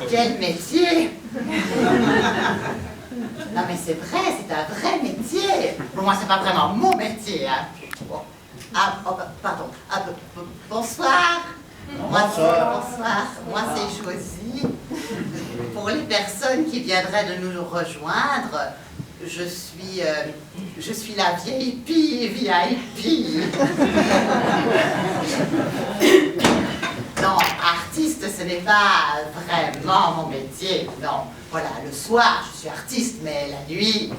Quel métier! Non mais c'est vrai, c'est un vrai métier. Pour moi, c'est pas vraiment mon métier. Hein. Bon. Ah, oh, pardon. Ah, bonsoir. Bonsoir. Moi, c'est Josie. Pour les personnes qui viendraient de nous rejoindre, je suis la vieille pie VIP. Non, artiste, ce n'est pas vraiment mon métier. Non, voilà, le soir, je suis artiste, mais la nuit...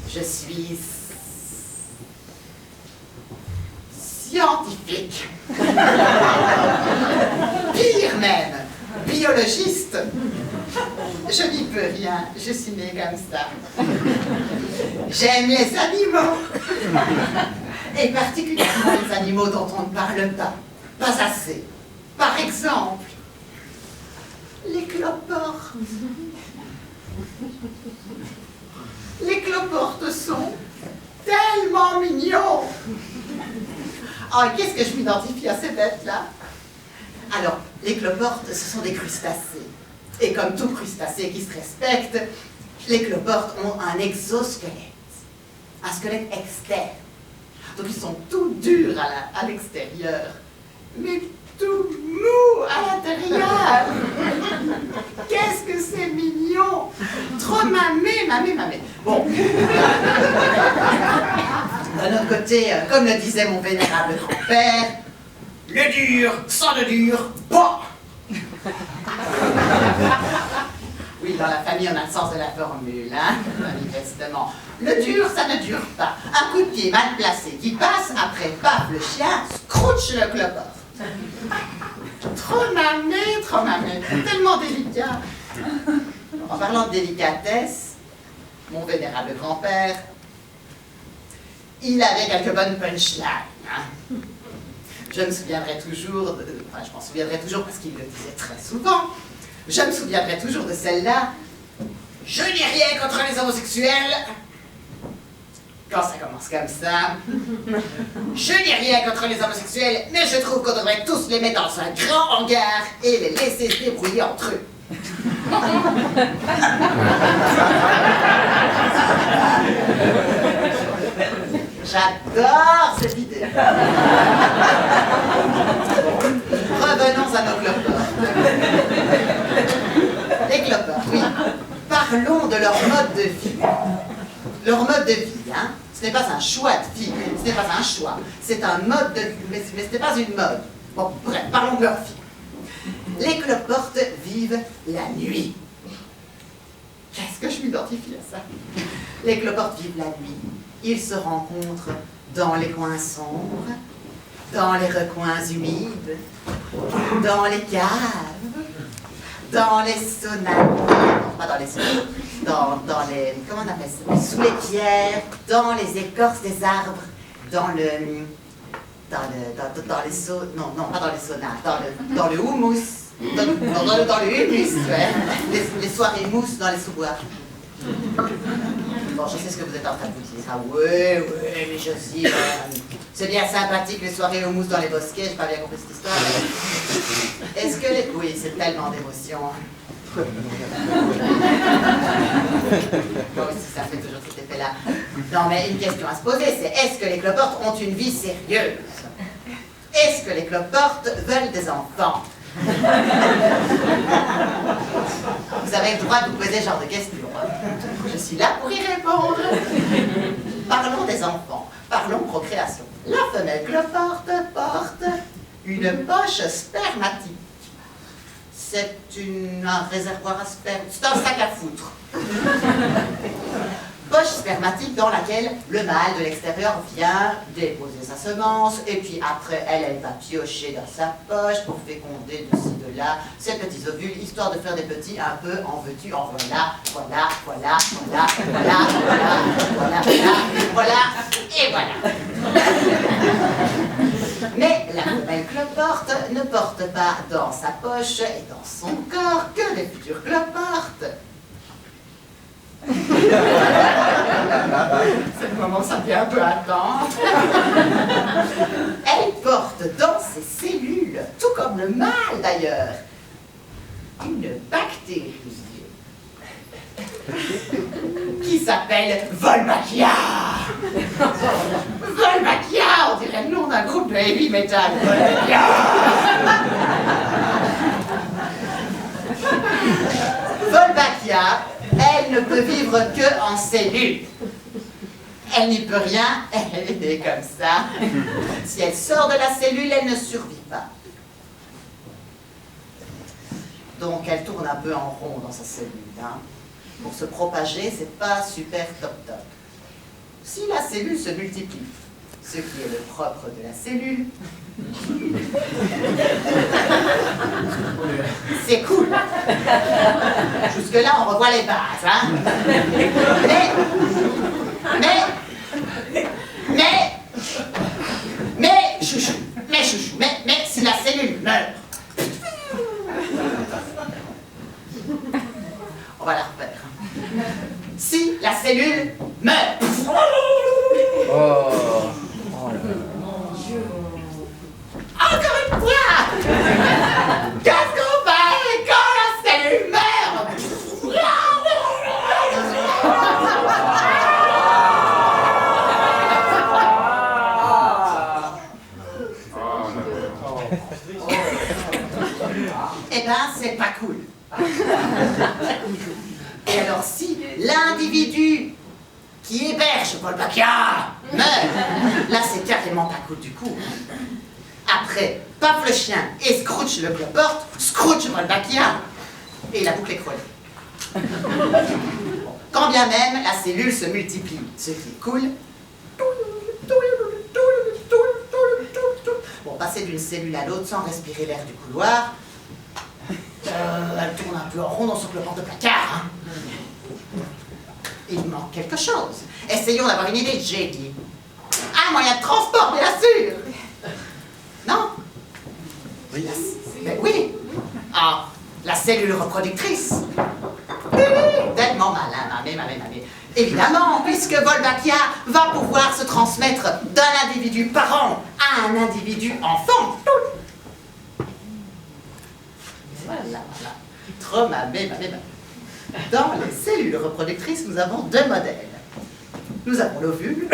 Je suis... scientifique. Pire même, biologiste. Je n'y peux rien, je suis née comme ça. J'aime les animaux. Et particulièrement les animaux dont on ne parle pas assez. Par exemple, les cloportes. Les cloportes sont tellement mignons. Oh, qu'est-ce que je m'identifie à ces bêtes-là? Alors, les cloportes, ce sont des crustacés. Et comme tout crustacé qui se respecte, les cloportes ont un exosquelette. Un squelette externe. Donc ils sont tout durs à l'extérieur, mais tout mou à l'intérieur. Qu'est-ce que c'est mignon! Trop mamé. Bon. D'un autre côté, comme le disait mon vénérable grand-père, le dur, ça ne dure pas. Oui, dans la famille, on a le sens de la formule, hein, manifestement. Le dur, ça ne dure pas. Un coup de pied mal placé qui passe, après, paf, le chien, scrouche le cloporte. Trop mamé, tellement délicat. En parlant de délicatesse, mon vénérable grand-père, il avait quelques bonnes punchlines. Hein. Je me souviendrai toujours, enfin je m'en souviendrai toujours parce qu'il le disait très souvent, je me souviendrai toujours de celle-là. Je n'ai rien contre les homosexuels. Quand ça commence comme ça. Je n'ai rien contre les homosexuels, mais je trouve qu'on devrait tous les mettre dans un grand hangar et les laisser se débrouiller entre eux. J'adore cette idée. Revenons à nos cloportes. Les cloportes, oui. Parlons de leur mode de vie. Leur mode de vie, hein. Ce n'est pas un choix de vie, ce n'est pas un choix. C'est un mode de vie, mais ce n'est pas une mode. Bon, bref, parlons de leur vie. Les cloportes vivent la nuit. Qu'est-ce que je m'identifie à ça? Les cloportes vivent la nuit. Ils se rencontrent dans les coins sombres, dans les recoins humides, dans les caves, dans les saunas, non, pas dans les saunas, dans les, comment on appelle ça, sous les pierres, dans les écorces des arbres, dans les saunas, non, pas dans les saunas, dans le houmous, dans le humus, ouais, les soirées mousse dans les sous-bois. Bon, je sais ce que vous êtes en train de vous dire. Ah oui, mais je sais, c'est bien sympathique les soirées au mousse dans les bosquets, j'ai pas bien compris cette histoire. Mais... Est-ce que les... Oui, c'est tellement d'émotion. Bon, si ça fait toujours cet effet-là. Non, mais une question à se poser, c'est est-ce que les cloportes ont une vie sérieuse? Est-ce que les cloportes veulent des enfants? Vous avez le droit de vous poser ce genre de questions. Je suis là pour y répondre. Parlons des enfants. Parlons procréation. La femelle cloporte porte une poche spermatique. C'est un réservoir à sperme. C'est un sac à foutre. Poche spermatique dans laquelle le mâle de l'extérieur vient déposer sa semence et puis après elle va piocher dans sa poche pour féconder de ci, de là ses petits ovules, histoire de faire des petits un peu en veux-tu, en voilà, et voilà. Mais la nouvelle cloporte ne porte pas dans sa poche et dans son corps que les futures cloportes. C'est le moment où ça devient un peu attendre. Elle porte dans ses cellules le mal d'ailleurs. Une bactérie qui s'appelle Wolbachia. Wolbachia, on dirait le nom d'un groupe de heavy metal. Wolbachia. Wolbachia, elle ne peut vivre que en cellules. Elle n'y peut rien, elle est née comme ça. Si elle sort de la cellule, elle ne survit pas. Donc elle tourne un peu en rond dans sa cellule. Hein. Pour se propager, c'est pas super top top. Si la cellule se multiplie, ce qui est le propre de la cellule, c'est cool. Jusque-là, on revoit les bases. Hein. Mais, chouchou, mais si la cellule meurt, on va la refaire. Si la cellule meurt. Encore une fois. Qu'est-ce qu'on fait quand la cellule meurt? Eh ben, c'est pas cool. Et alors, si l'individu qui héberge Wolbachia meurt, là, c'est carrément pas cool du coup. Après, paf le chien et Scrooge le cloporte, Scrooge Wolbachia, et la boucle est creuse. Quand bien même la cellule se multiplie, ce qui est cool. Pour passer d'une cellule à l'autre sans respirer l'air du couloir, elle tourne un peu en rond dans son cloporte de placard. Hein. Il manque quelque chose. Essayons d'avoir une idée, j'ai dit. Un moyen de transport, bien sûr. Non? Oui. Mais oui. Ah, la cellule reproductrice. Tellement malin, mamé. Évidemment, puisque Wolbachia va pouvoir se transmettre d'un individu parent à un individu enfant. Voilà. Trop mamé. Dans les cellules reproductrices, nous avons deux modèles. Nous avons l'ovule,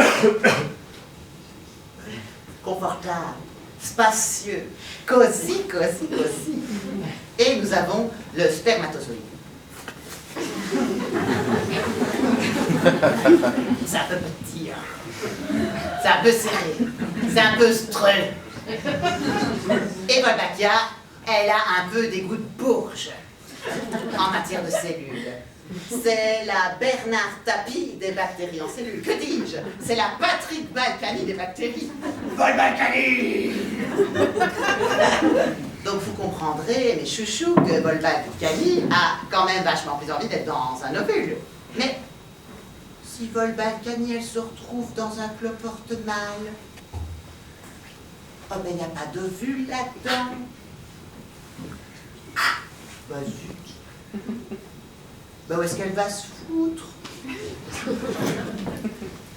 confortable, spacieux, cosy. Et nous avons le spermatozoïde. C'est un peu petit, hein. C'est un peu serré, c'est un peu streux. Et Wolbachia, elle a un peu des goûts de bourge en matière de cellules. C'est la Bernard Tapie des bactéries en cellules. Que dis-je? C'est la Patrick Balkany des bactéries. Wolbachia. Donc vous comprendrez, mes chouchous, que Wolbachia a quand même vachement plus envie d'être dans un ovule. Mais si Wolbachia, elle se retrouve dans un cloporte mâle, oh ben il n'y a pas d'ovule là-dedans. Ah, bah zut. Bah où est-ce qu'elle va se foutre?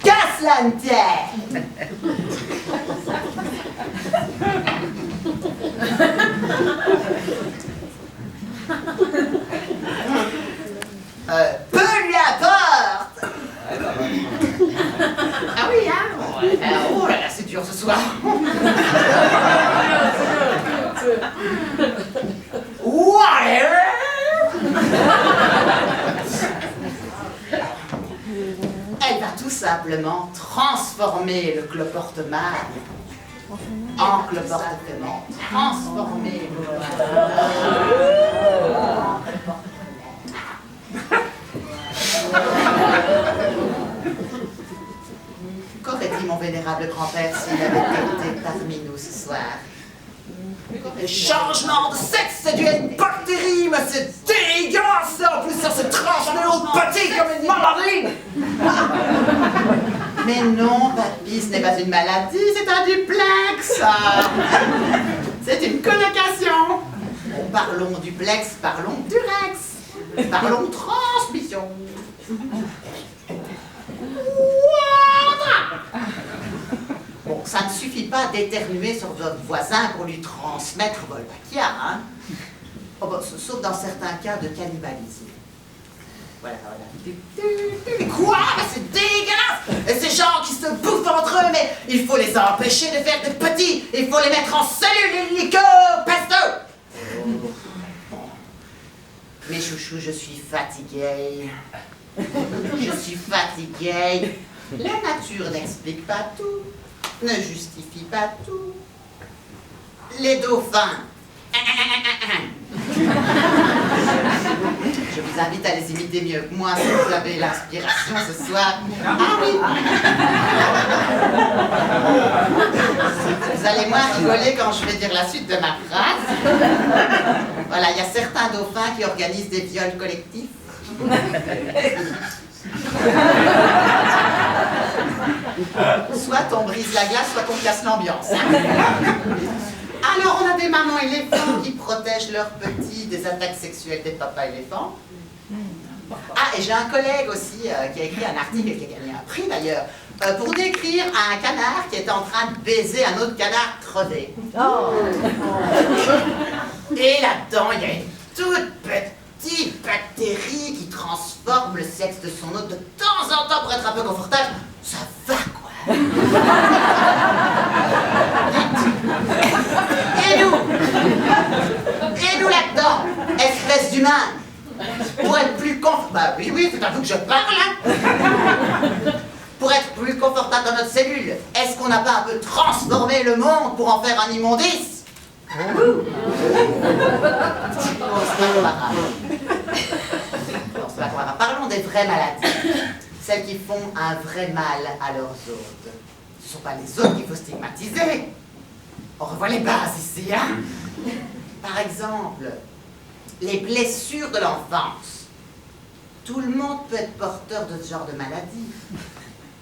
Casse la tienne. Peu lui apporte. Ah oui, hein? Oh là là, c'est dur ce soir. Whatever. Elle va tout simplement transformer le cloporte mâle en cloporte femelle. Transformer le cloporte en cloporte femelle. Qu'aurait dit mon vénérable grand-père s'il avait été parmi nous ce soir? Le changement de sexe, c'est dû à une bactérie, mais c'est dégueulasse! En plus, ça se transforme en pathie comme une maladie! Mais non, papy, ce n'est pas une maladie, c'est un duplex! C'est une colocation! Parlons duplex, parlons durex! Parlons transmission! Bon, ça ne suffit pas d'éternuer sur votre voisin pour lui transmettre Wolbachia, hein. Oh, bon, sauf dans certains cas de cannibalisme. Voilà. Quoi? C'est dégueulasse! Et ces gens qui se bouffent entre eux, mais il faut les empêcher de faire des petits! Il faut les mettre en cellule illico pesto! Mes chouchous, je suis fatiguée. Je suis fatiguée. La nature n'explique pas tout, ne justifie pas tout. Les dauphins. Je vous invite à les imiter mieux que moi si vous avez l'inspiration ce soir. Ah oui! Vous allez moins rigoler quand je vais dire la suite de ma phrase. Voilà, il y a certains dauphins qui organisent des viols collectifs. Soit on brise la glace, soit on casse l'ambiance. Alors, on a des mamans éléphants qui protègent leurs petits des attaques sexuelles des papas éléphants. Ah, et j'ai un collègue aussi qui a écrit un article qui a gagné un prix d'ailleurs, pour décrire un canard qui était en train de baiser un autre canard crevé. Oh. Et là-dedans, il y a une toute petite bactérie qui transforme le sexe de son hôte de temps en temps pour être un peu confortable. Ça va, quoi. Et nous là-dedans, espèce d'humain, pour être plus confortable. Bah oui, c'est à vous que je parle, hein. Pour être plus confortable dans notre cellule, est-ce qu'on n'a pas un peu transformé le monde pour en faire un immondice? Oh, c'est pas grave. Parlons des vraies maladies, celles qui font un vrai mal à leurs hôtes. Ce ne sont pas les autres qu'il faut stigmatiser. On revoit les bases ici, hein. Par exemple, les blessures de l'enfance. Tout le monde peut être porteur de ce genre de maladie.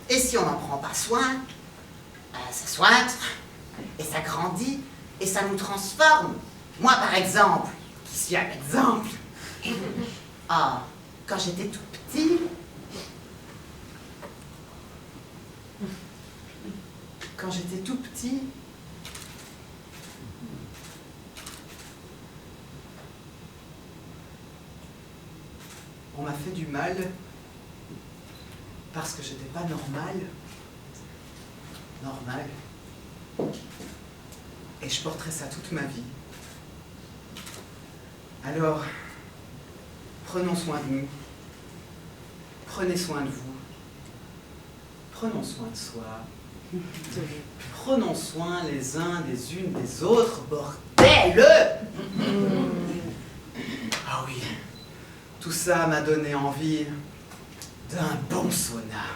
Et si on n'en prend pas soin, ça sointe, et ça grandit, et ça nous transforme. Moi, par exemple, qui suis un exemple, quand j'étais tout petit, on m'a fait du mal parce que j'étais pas normal. Et je porterai ça toute ma vie. Alors, prenons soin de nous. Prenez soin de vous. Prenons soin de soi. Prenons soin les uns des unes des autres, bordel! Ah oui, tout ça m'a donné envie d'un bon sauna.